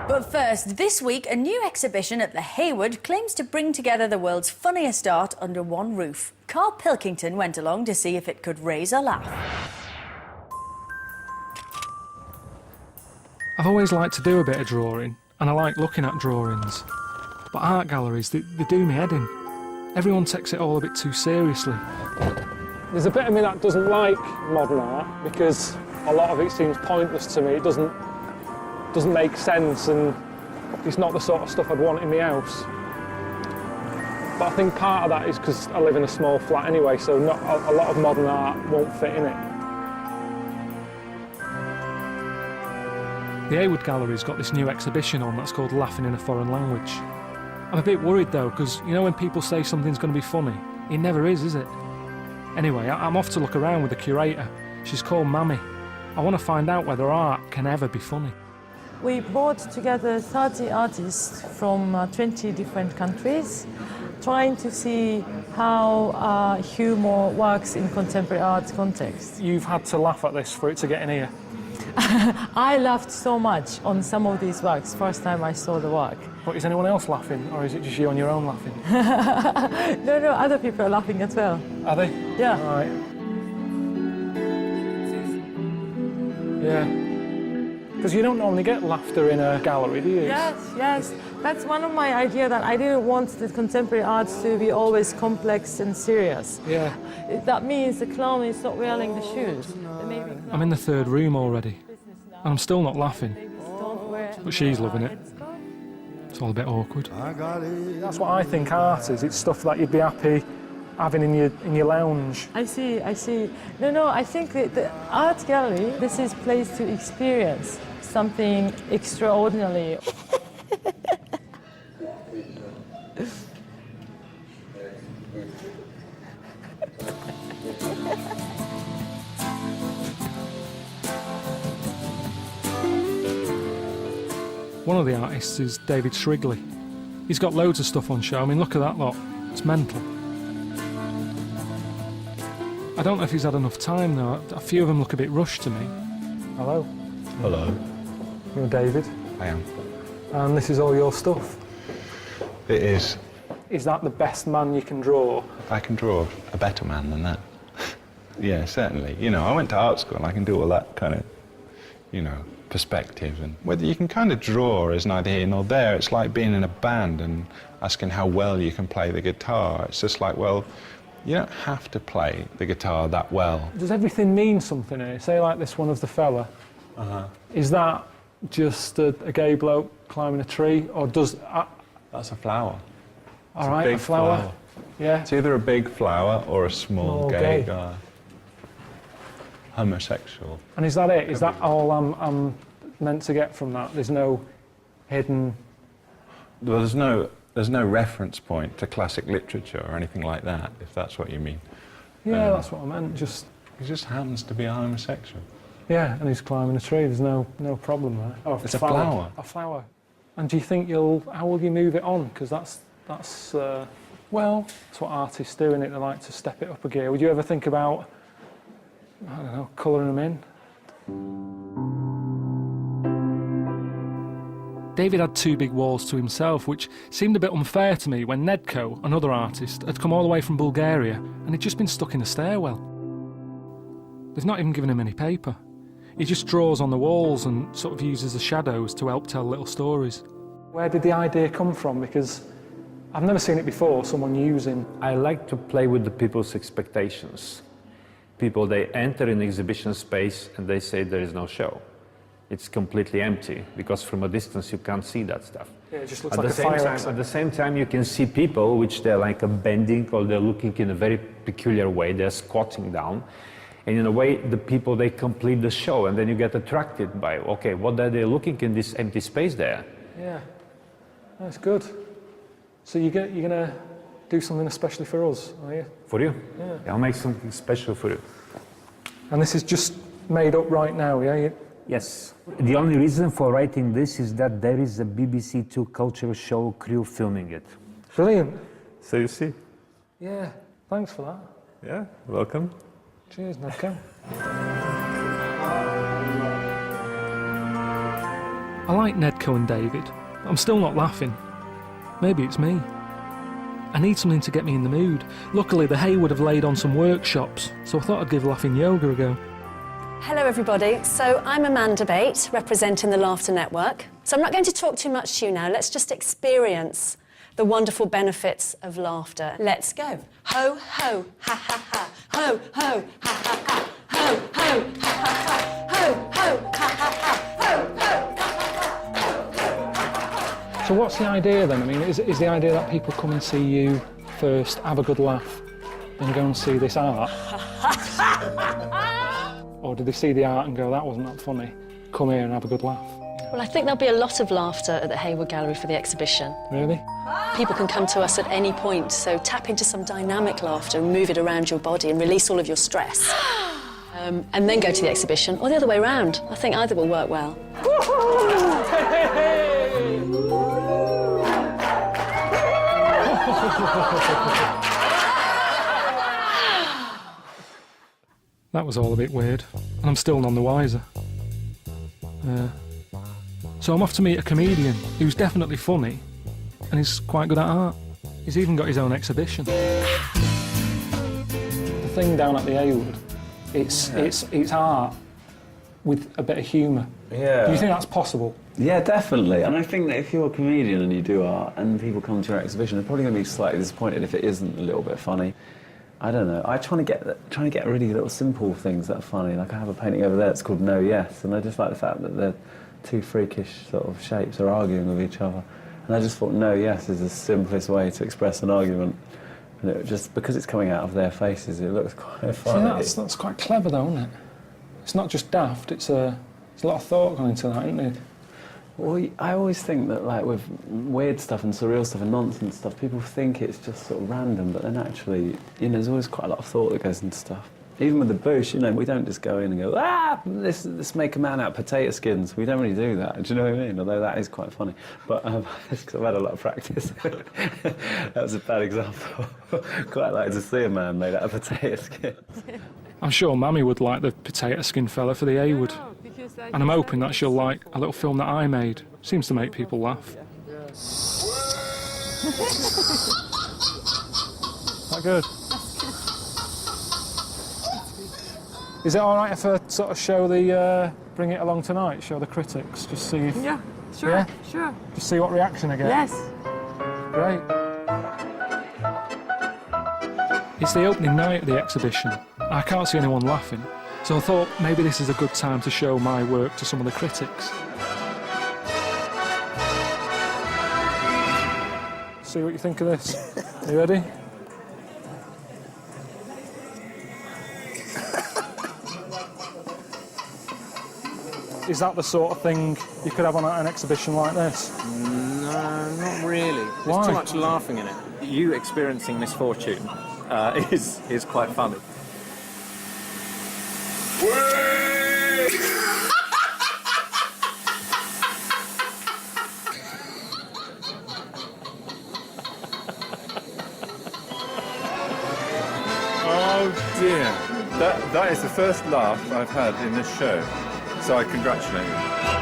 But first, this week, a new exhibition at the Hayward claims to bring together the world's funniest art under one roof. Karl Pilkington went along to see if it could raise a laugh. I've always liked to do a bit of drawing, and I like looking at drawings. But art galleries, they do me head in. Everyone takes it all a bit too seriously. There's a bit of me that doesn't like modern art because a lot of it seems pointless to me. It doesn't make sense, and it's not the sort of stuff I'd want in my house. But I think part of that is because I live in a small flat anyway, so not a lot of modern art won't fit in it. The Hayward Gallery's got this new exhibition on that's called Laughing in a Foreign Language. I'm a bit worried though, because you know when people say something's going to be funny, it never is it? Anyway, I'm off to look around with the curator. She's called Mammy. I want to find out whether art can ever be funny. We brought together 30 artists from 20 different countries, trying to see how humour works in contemporary art context. You've had to laugh at this for it to get in here. I laughed so much on some of these works, first time I saw the work. But is anyone else laughing, or is it just you on your own laughing? No, other people are laughing as well. Are they? Yeah. Right. Yeah. Because you don't normally get laughter in a gallery, do you? Yes. That's one of my ideas, that I didn't want the contemporary arts to be always complex and serious. Yeah. That means the clown is not wearing the shoes. I'm in the third room already, and I'm still not laughing. But she's loving it. It's all a bit awkward. That's what I think art is. It's stuff that you'd be happy having in your lounge. I see. No, I think that the art gallery, this is a place to experience something extraordinary. One of the artists is David Shrigley. He's got loads of stuff on show. I mean, look at that lot. It's mental. I don't know if he's had enough time, though. A few of them look a bit rushed to me. Hello. Hello. You're David. I am. And this is all your stuff. It is. Is that the best man you can draw? I can draw a better man than that. Yeah, certainly. You know, I went to art school and I can do all that kind of, you know, perspective. And whether you can kind of draw is neither here nor there. It's like being in a band and asking how well you can play the guitar. It's just like, well, you don't have to play the guitar that well. Does everything mean something here? Say like this one of the fella. Is that just a gay bloke climbing a tree, or does... That's a flower. All right, a flower. Yeah. It's either a big flower or a small gay guy. Homosexual. And is that it? Is that all I'm meant to get from that? There's no hidden... Well, there's no reference point to classic literature or anything like that, if that's what you mean. Yeah, that's what I meant. He just happens to be a homosexual. Yeah, and he's climbing a tree. There's no problem there. Oh, it's a flower. A flower. And do you think how will you move it on? Because that's well, that's what artists do, innit? They like to step it up a gear. Would you ever think about, I don't know, colouring them in? David had two big walls to himself, which seemed a bit unfair to me when Nedko, another artist, had come all the way from Bulgaria and he'd just been stuck in a stairwell. They've not even given him any paper. He just draws on the walls and sort of uses the shadows to help tell little stories. Where did the idea come from? Because I've never seen it before, someone using... I like to play with the people's expectations. People, they enter an exhibition space and they say there is no show. It's completely empty, because from a distance you can't see that stuff. Yeah, it just looks like a fire exit. At the same time, you can see people which they're like bending, or they're looking in a very peculiar way, they're squatting down. And in a way, the people, they complete the show, and then you get attracted by, okay, what are they looking in this empty space there? Yeah, that's good. So you're going to do something especially for us, are you? For you? Yeah. I'll make something special for you. And this is just made up right now, yeah? Yes. The only reason for writing this is that there is a BBC Two cultural show crew filming it. Brilliant. So you see? Yeah, thanks for that. Yeah, welcome. Cheers, Nedko. I like Nedco and David, but I'm still not laughing. Maybe it's me. I need something to get me in the mood. Luckily, the Hayward have laid on some workshops, so I thought I'd give laughing yoga a go. Hello everybody, so I'm Amanda Bate, representing the Laughter Network. So I'm not going to talk too much to you now, let's just experience the wonderful benefits of laughter. Let's go. Ho, ho, ha, ha, ha. Ho, ho, ha, ha, ha. Ho, ho, ha, ha, ha. Ho, ho, ha, ha, ha. Ho, ho. So what's the idea then? I mean, is the idea that people come and see you first, have a good laugh, then go and see this art? Or do they see the art and go, that wasn't that funny, come here and have a good laugh? Well, I think there'll be a lot of laughter at the Hayward Gallery for the exhibition. Really? People can come to us at any point, so tap into some dynamic laughter and move it around your body and release all of your stress. And then go to the exhibition, or the other way around. I think either will work well. That was all a bit weird, and I'm still none the wiser. So I'm off to meet a comedian who's definitely funny, and he's quite good at art. He's even got his own exhibition. The thing down at the Hayward, it's art with a bit of humour. Yeah. Do you think that's possible? Yeah, definitely. And I think that if you're a comedian and you do art and people come to your exhibition, they're probably going to be slightly disappointed if it isn't a little bit funny. I don't know. I try to get really little simple things that are funny. Like I have a painting over there that's called No Yes, and I just like the fact that the two freakish sort of shapes are arguing with each other. And I just thought No Yes is the simplest way to express an argument. And it just because it's coming out of their faces, it looks quite funny. See, that's quite clever though, isn't it? It's not just daft, there's a lot of thought gone into that, isn't there? Well, I always think that, like, with weird stuff and surreal stuff and nonsense stuff, people think it's just sort of random, but then actually, you know, there's always quite a lot of thought that goes into stuff. Even with the bush, you know, we don't just go in and go, let's make a man out of potato skins. We don't really do that, do you know what I mean? Although that is quite funny. But it's 'cause I've had a lot of practice. That was a bad example. Quite like to see a man made out of potato skins. I'm sure Mammy would like the potato skin fella for the Hayward. And I'm hoping that she'll like a little film that I made. Seems to make people laugh. That good? Is it all right if I sort of show bring it along tonight, show the critics, just see if... Yeah, sure, Yeah? sure. Just see what reaction I get? Yes. Great. It's the opening night of the exhibition. I can't see anyone laughing, so I thought maybe this is a good time to show my work to some of the critics. See what you think of this. Are you ready? Is that the sort of thing you could have on an exhibition like this? No, not really. Why? There's too much laughing in it. You experiencing misfortune is quite funny. Oh dear. That is the first laugh I've had in this show. So I congratulate you.